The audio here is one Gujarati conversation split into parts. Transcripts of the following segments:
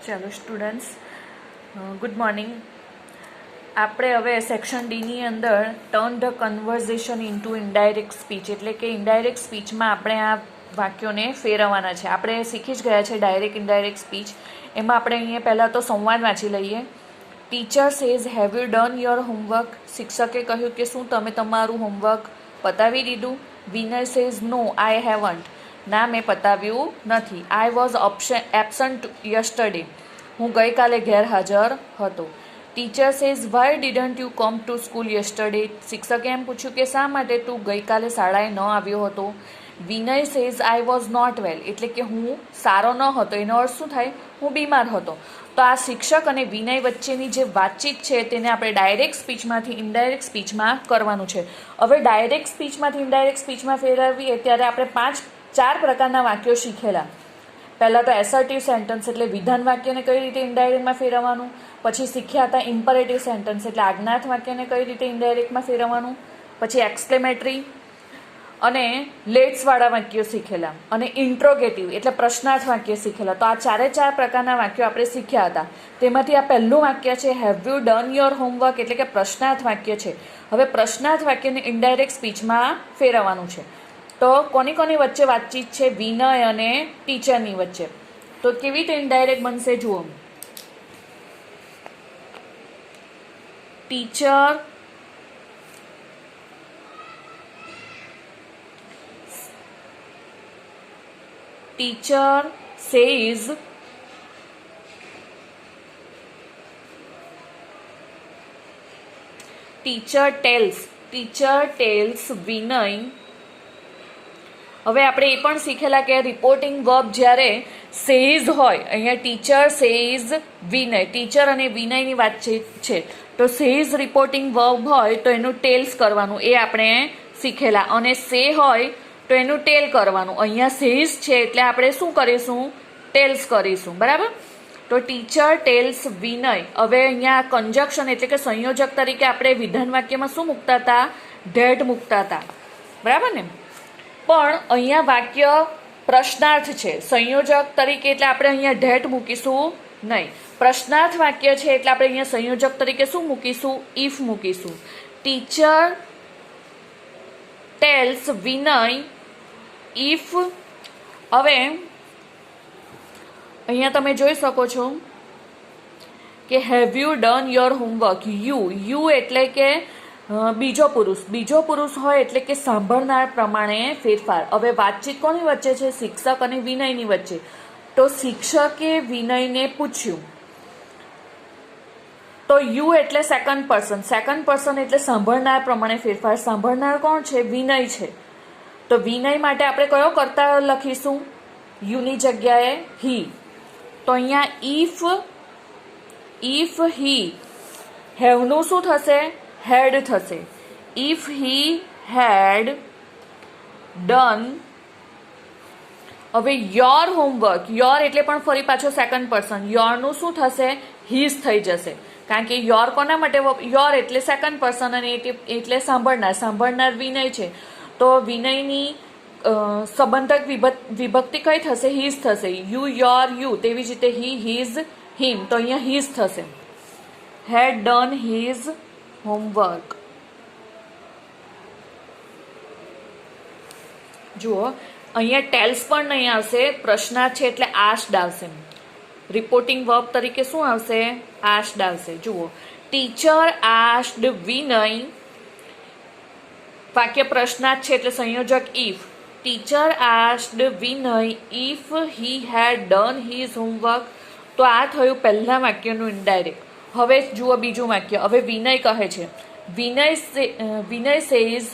ચાલો સ્ટુડન્ટ્સ, ગુડ મોર્નિંગ. આપણે હવે સેક્શન ડીની અંદર turn the conversation into indirect speech, એટલે કે ઇનડાયરેક્ટ સ્પીચમાં આપણે આ વાક્યોને ફેરવવાના છે. આપણે શીખી જ ગયા છે ડાયરેક્ટ ઇનડાયરેક્ટ સ્પીચ. એમાં આપણે અહીંયા પહેલાં તો સંવાદ વાંચી લઈએ. Teacher says, have you done your homework? શિક્ષકે કહ્યું કે શું તમે તમારું હોમવર્ક પતાવી દીધું? Vinay says, no I haven't. ના, મેં પતાવ્યું નથી. I was absent yesterday. હું ગઈકાલે ગેરહાજર હતો. Teacher says, why didn't you come to school yesterday? શિક્ષકે એમ પૂછ્યું કે શા માટે તું ગઈકાલે શાળાએ ન આવ્યો હતો? Vinay says, I was not well. એટલે કે હું સારો ન હતો. એનો અર્થ શું થાય? હું બીમાર હતો. તો આ શિક્ષક અને વિનય વચ્ચેની જે વાતચીત છે તેને આપણે ડાયરેક્ટ સ્પીચમાંથી ઇનડાયરેક્ટ સ્પીચમાં કરવાનું છે. હવે ડાયરેક્ટ સ્પીચમાંથી ઇનડાયરેક્ટ સ્પીચમાં ફેરવીએ ત્યારે આપણે ચાર પ્રકારના વાક્યો શીખેલા. પહેલાં તો એસર્ટિવ સેન્ટન્સ એટલે વિધાન વાક્યને કઈ રીતે ઇનડાયરેક્ટમાં ફેરવવાનું. પછી શીખ્યા હતા ઇમ્પરેટિવ સેન્ટન્સ એટલે આજ્ઞાર્થ વાક્યને કઈ રીતે ઇનડાયરેક્ટમાં ફેરવવાનું. પછી એક્સક્લેમેટરી અને લેટ્સવાળા વાક્યો શીખેલા. અને ઇન્ટ્રોગેટિવ એટલે પ્રશ્નાર્થ વાક્ય શીખેલા. તો આ ચાર પ્રકારના વાક્યો આપણે શીખ્યા હતા. તેમાંથી આ પહેલું વાક્ય છે, have you done your homework, એટલે કે પ્રશ્નાર્થ વાક્ય છે. હવે પ્રશ્નાર્થ વાક્યને ઇનડાયરેક્ટ સ્પીચમાં ફેરવવાનું છે. તો કોની વચ્ચે વાતચીત છે? વિનય અને ટીચરની વચ્ચે. તો કેવી રીતે ઇનડાયરેક્ટ બનશે જુઓ. ટીચર સેઝ, ટીચર ટેલ્સ વિનય. હવે આપણે એ પણ શીખેલા કે રિપોર્ટિંગ વર્બ જ્યારે સેઝ હોય, અહીંયા ટીચર સેઝ વિનય, ટીચર અને વિનયની વાતચીત છે, તો સેઝ રિપોર્ટિંગ વર્બ હોય તો એનું ટેલ્સ કરવાનું, એ આપણે શીખેલા. અને સે હોય તો એનું ટેલ કરવાનું. અહીંયા સેઝ છે એટલે આપણે શું કરીશું? ટેલ્સ કરીશું. બરાબર? તો ટીચર ટેલ્સ વિનય. હવે અહીંયા કન્જક્શન એટલે કે સંયોજક તરીકે આપણે વિધાન વાક્યમાં શું મૂકતા હતા? ધેટ મૂકતા હતા. બરાબર ને? પણ અહીંયા વાક્ય પ્રશ્નાર્થ છે. સંયોજક તરીકે એટલે આપણે અહીંયા ધેટ મૂકીશું નહીં. પ્રશ્નાર્થ વાક્ય છે એટલે આપણે અહીંયા સંયોજક તરીકે શું મૂકીશું? ઇફ મૂકીશું. Teacher tells Vinay if. હવે અહીંયા તમે જોઈ શકો છો કે have you done your homework. You એટલે કે બીજો પુરુષ હોય એટલે કે સાંભળનાર પ્રમાણે ફેરફાર. હવે વાતચીત કોની વચ્ચે છે? શિક્ષક અને વિનયની વચ્ચે. તો શિક્ષકે વિનયને પૂછ્યું. તો યુ એટલે સેકન્ડ પર્સન એટલે સાંભળનાર પ્રમાણે ફેરફાર. સાંભળનાર કોણ છે? વિનય છે. તો વિનય માટે આપણે કયો કર્તા લખીશું? યુની જગ્યાએ હી. તો અહીંયા ઇફ હી, હેવનું શું થશે? હેડ થશે. If he head done. હવે યોર હોમવર્ક, યોર એટલે પણ ફરી પાછો સેકન્ડ પર્સન. યોરનું શું થશે? હીઝ થઈ જશે. કારણ કે યોર કોના માટે? યોર એટલે સેકન્ડ પર્સન અને એટલે સાંભળનાર વિનય છે. તો વિનયની સંબંધક વિભક્તિ કઈ થશે? હીઝ થશે. You your you. તેવી જ રીતે હી હીઝ હિમ. તો અહીંયા હીઝ થશે. હેડ ડન હીઝ હોમવર્ક. જુઓ અહીંયા ટેલ્સ પણ નહીં આવશે. પ્રશ્નાર્થ છે એટલે આસ્ક્ડ આવશે. રિપોર્ટિંગ વર્બ તરીકે શું આવશે? આસ્ક્ડ આવશે. જુઓ, ટીચર આસ્ક્ડ વિનય. વાક્ય પ્રશ્નાર્થ છે એટલે સંયોજક if. Teacher asked Vinay if he head done his homework. તો આ થયું પહેલા વાક્યનું ઇનડાયરેક્ટ. હવે જુઓ બીજું વાક્ય. હવે વિનય કહે છે, વિનય સેઝ,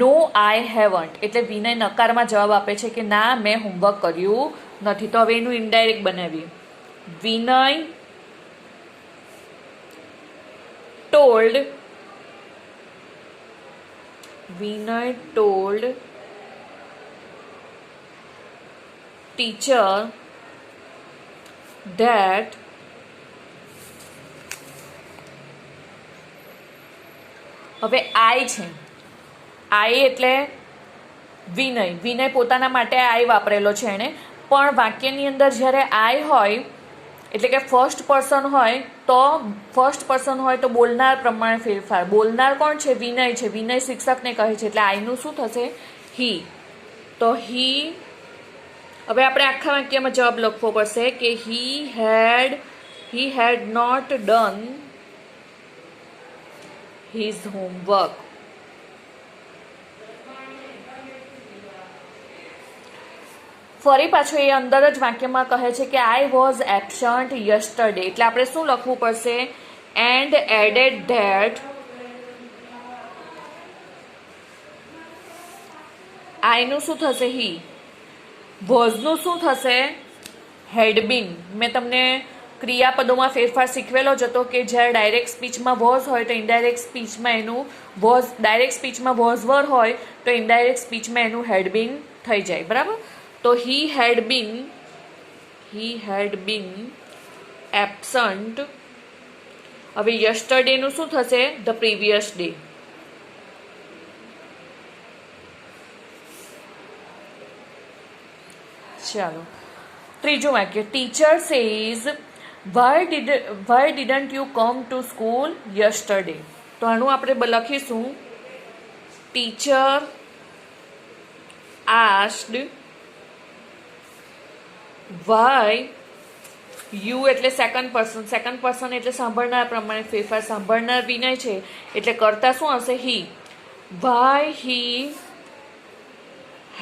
નો આઈ હેવન્ટ. એટલે વિનય નકારમાં જવાબ આપે છે કે ના, મેં હોમવર્ક કર્યું નથી. તો હવે એનું ઇનડાયરેક્ટ બનાવીએ. વિનય ટોલ્ડ ટીચર that હવે આઈ છે. આઈ એટલે વિનય પોતાના માટે આઈ વાપરેલો છે એણે. પણ વાક્યની અંદર જ્યારે આઈ હોય એટલે કે ફર્સ્ટ પર્સન હોય તો બોલનાર પ્રમાણે ફેરફાર. બોલનાર કોણ છે? વિનય છે. વિનય શિક્ષકને કહે છે એટલે આઈનું શું થશે? હી. તો હી, હવે આપણે આખા વાક્યમાં જવાબ લખવો પડશે કે he had not done his homework. ફરી પાછું એ અંદર જ વાક્યમાં કહે છે કે આઈ વોઝ એબસન્ટ યસ્ટરડે, એટલે આપણે શું લખવું પડશે? એન્ડ એડેડ ધેટ આઈનું શું થશે? હી. વોઝનું શું થશે? હેડ બીન. મેં તમને ક્રિયાપદોમાં ફેરફાર શીખવેલો જ હતો કે જ્યારે ડાયરેક્ટ સ્પીચમાં વોઝ હોય તો ઇનડાયરેક્ટ સ્પીચમાં એનું વોઝ, ડાયરેક્ટ સ્પીચમાં વોઝ વર હોય તો ઇનડાયરેક્ટ સ્પીચમાં એનું હેડ બીન થઈ જાય. બરાબર? તો હી હેડ બીન એબસન્ટ. હવે યસ્ટરડેનું શું થશે? The previous day. ચાલો, ત્રીજું વાક્ય. Teacher says why didn't you come to school yesterday. તો આનું આપણે લખીશું ટીચર આસ્ક્ડ વાય યુ, એટલે સેકન્ડ પર્સન એટલે સાંભળનાર પ્રમાણે ફેરફાર. સાંભળનાર વિનય છે એટલે કરતા શું હશે? He. Why he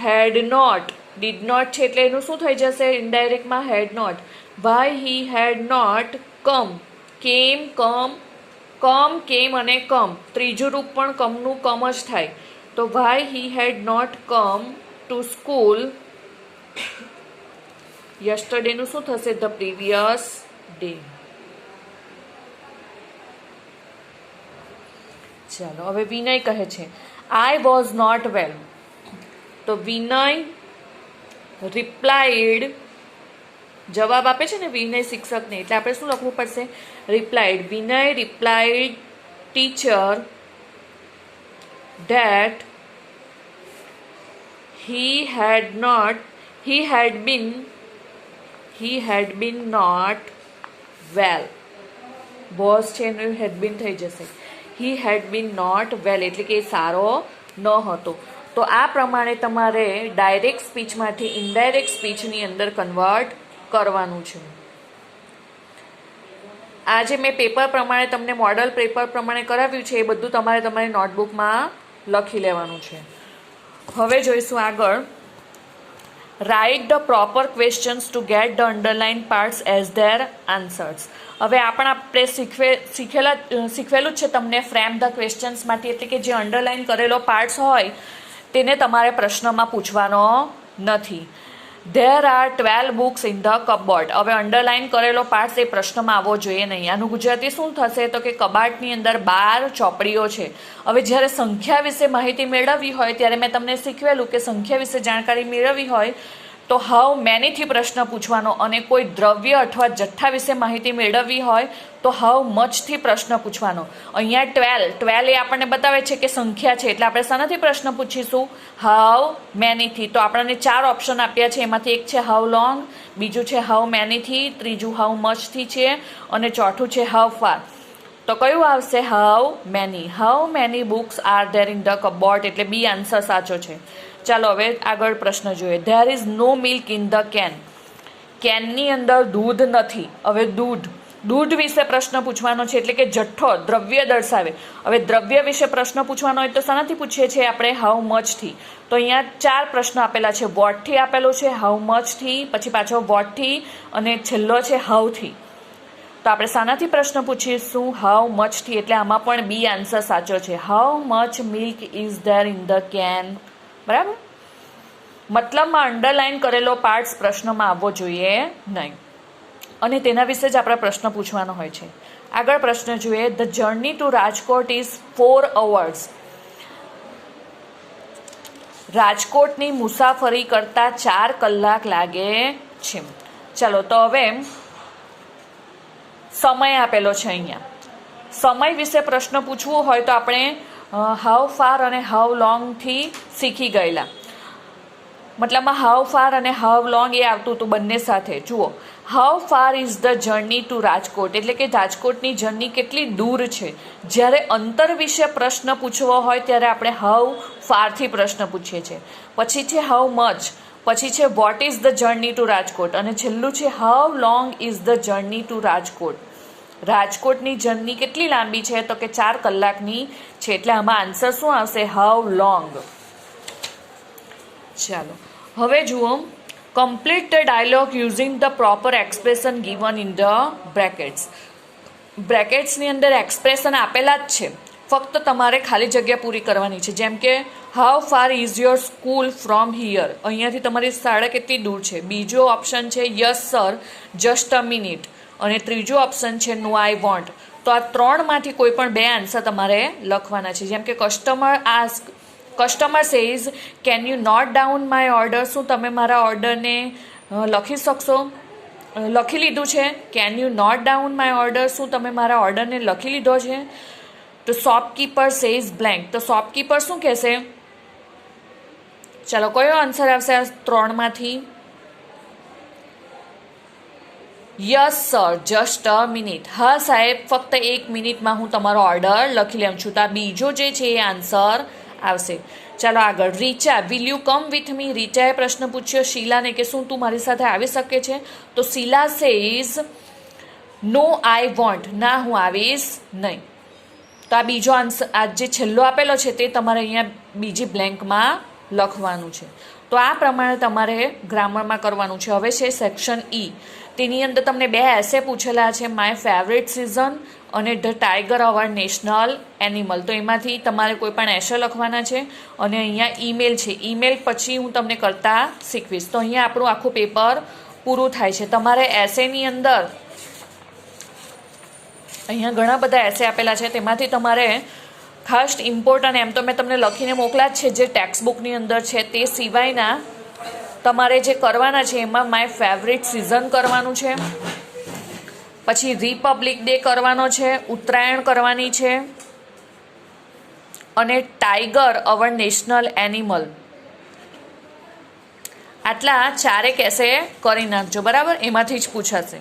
had not, did not છે એટલે એનું શું થઈ જશે? ઇનડાયરેક્ટમાં had not. Why he had not come, came અને કમ. ત્રીજું રૂપ પણ કમનું કમ જ થાય. તો why he had not come to school યસ્ટરડેનું શું થશે? The previous day. ચાલો, હવે વિનય કહે છે આઈ વોઝ નોટ વેલ. તો વિનય રિપ્લાઇડ, જવાબ આપે છે ને વિનય શિક્ષકને, એટલે આપણે શું લખવું પડશે? Replied. Vinay replied teacher that he had been not well. was છે એનું had been થઈ જશે. he had been not well એટલે કે સારો ન હતો. તો આ પ્રમાણે તમારે ડાયરેક્ટ સ્પીચમાંથી ઇનડાયરેક્ટ સ્પીચની અંદર કન્વર્ટ કરવાનું છે. આ જે મેં પેપર પ્રમાણે તમને મોડલ પેપર પ્રમાણે કરાવ્યું છે એ બધું તમારે તમારી નોટબુકમાં લખી લેવાનું છે. હવે જોઈશું આગળ. Write the proper questions to get the underline parts as there answers. હવે આપણે શીખવેલું જ છે તમને ફ્રેમ ધ ક્વેશ્ચન્સમાંથી, એટલે કે જે અંડરલાઇન કરેલો પાર્ટ્સ હોય તેને તમારે પ્રશ્નમાં પૂછવાનો નથી. There are 12 books in the cupboard. હવે અંડરલાઇન કરેલો પાર્ટ્સ એ પ્રશ્નમાં આવવો જોઈએ નહીં. આનું ગુજરાતી શું થશે? તો કે કબાટની અંદર 12 ચોપડીઓ છે. હવે જ્યારે સંખ્યા વિશે માહિતી મેળવવી હોય ત્યારે મેં તમને શીખવેલું કે સંખ્યા વિશે જાણકારી મેળવવી હોય તો હાઉ મેનીથી પ્રશ્ન પૂછવાનો, અને કોઈ દ્રવ્ય અથવા જથ્થા વિશે માહિતી મેળવવી હોય તો હાઉ મચથી પ્રશ્ન પૂછવાનો. અહીંયા 12 એ આપણને બતાવે છે કે સંખ્યા છે એટલે આપણે શાનાથી પ્રશ્ન પૂછીશું? હાઉ મેનીથી. તો આપણને 4 ઓપ્શન આપ્યા છે, એમાંથી એક છે હાઉ લોંગ, બીજું છે હાઉ મેનીથી, ત્રીજું હાઉ મચથી છે અને ચોથું છે હાઉ ફાર. તો કયું આવશે? How many. How many books are there in the cupboard, એટલે બી આન્સર સાચો છે. ચાલો હવે આગળ પ્રશ્ન જોઈએ. There is no milk in the can. કેનની અંદર દૂધ નથી. હવે દૂધ વિશે પ્રશ્ન પૂછવાનો છે એટલે કે જથ્થો, દ્રવ્ય દર્શાવે. હવે દ્રવ્ય વિશે પ્રશ્ન પૂછવાનો હોય તો શાનાથી પૂછીએ છીએ આપણે? હાઉ મચથી. તો અહીંયા 4 પ્રશ્નો આપેલા છે. વોટથી આપેલો છે, હાઉ મચથી, પછી પાછો વોટથી અને છેલ્લો છે હાઉથી. તો આપણે શાનાથી પ્રશ્ન પૂછીશું? હાઉ મચથી. એટલે આમાં પણ બી આન્સર સાચો છે. How much milk is there in the can. બરાબર? મતલબમાં અંડરલાઇન કરેલો પાર્ટ્સ પ્રશ્નમાં આવવો જોઈએ નહીં, અને તેના વિશે જ આપણે પ્રશ્ન પૂછવાનો હોય છે. આગળ પ્રશ્ન જોઈએ. The journey two Rajkot is 4 hours. રાજકોટની મુસાફરી કરતા 4 કલાક લાગે છે. ચાલો, તો હવે સમય આપેલો છે. અહીંયા સમય વિશે પ્રશ્ન પૂછવો હોય તો આપણે હાઉ ફાર અને હાઉ લોંગથી શીખી ગયેલા. મતલબમાં હાઉ ફાર અને હાઉ લોંગ એ આવતું હતું બંને સાથે. જુઓ, how far is the journey two Rajkot, એટલે કે રાજકોટની જર્ની કેટલી દૂર છે. જ્યારે અંતર વિશે પ્રશ્ન પૂછવો હોય ત્યારે આપણે હાઉ ફારથી પ્રશ્ન પૂછીએ છીએ. પછી છે હાઉ મચ, પછી છે what is the journey two Rajkot, અને છેલ્લું છે how long is the journey two Rajkot. રાજકોટની જર્ની કેટલી લાંબી છે તો કે 4 કલાકની છે. એટલે આમાં આન્સર શું આવશે? How long. ચાલો હવે જુઓ, complete the dialogue using the proper expression given in the brackets. બ્રેકેટ્સની અંદર એક્સપ્રેશન આપેલા જ છે, ફક્ત તમારે ખાલી જગ્યા પૂરી કરવાની છે. જેમ કે how far is your school from here, અહીંયાથી તમારી શાળા કેટલી દૂર છે. બીજો ઓપ્શન છે yes sir just a minute, અને ત્રીજો ઓપ્શન છે નો આઈ વોન્ટ. તો આ 3માંથી કોઈ પણ 2 આન્સર તમારે લખવાના છે. જેમ કે customer says can you note down my order, શું તમે મારા ઓર્ડરને લખી શકશો? લખી લીધું છે. Can you note down my order, શું તમે મારા ઓર્ડરને લખી લીધો છે? તો શોપકીપર સેઝ બ્લેન્ક, તો શોપકીપર શું કહેશે? ચાલો કયો આન્સર આવશે આ 3માંથી? Yes sir just a minute, હા સાહેબ ફક્ત 1 મિનિટમાં હું તમારો ઓર્ડર લખી લઉં છું. તો આ બીજો જે છે એ આન્સર આવશે. ચાલો આગળ, Richa will you come with me, રીચાએ પ્રશ્ન પૂછ્યો શીલાને કે શું તું મારી સાથે આવી શકે છે? તો શીલા સેઝ નો આઈ વોન્ટ, ના હું આવીશ નહીં. તો આ બીજો આન્સર, આ જે છેલ્લો આપેલો છે તે તમારે અહીંયા બીજી બ્લેન્કમાં લખવાનું છે. તો આ પ્રમાણે તમારે ગ્રામરમાં કરવાનું છે. હવે છે સેક્શન ઈ, તેની અંદર તમને 2 એસે પૂછેલા છે, માય ફેવરેટ સિઝન અને the tiger our national animal. તો એમાંથી તમારે કોઈ પણ એસે લખવાના છે. અને અહીંયા ઈમેલ છે, ઈમેલ પછી હું તમને કરતા શીખવીશ. તો અહીંયા આપણું આખું પેપર પૂરું થાય છે. તમારે એસેની અંદર અહીંયા ઘણા બધા એસે આપેલા છે, તેમાંથી તમારે ખાસ ઇમ્પોર્ટન્ટ, એમ તો મેં તમને લખીને મોકલા જ છે જે ટેક્સ્ટ બુકની અંદર છે, તે સિવાયના તમારે જે કરવાના છે એમાં માય ફેવરિટ સિઝન કરવાનું છે, પછી રિપબ્લિક ડે કરવાનો છે, ઉત્તરાયણ કરવાની છે, અને ટાઈગર અવર નેશનલ એનિમલ. આટલા 4 એસે કરી નાખજો, બરાબર? એમાંથી જ પૂછાશે.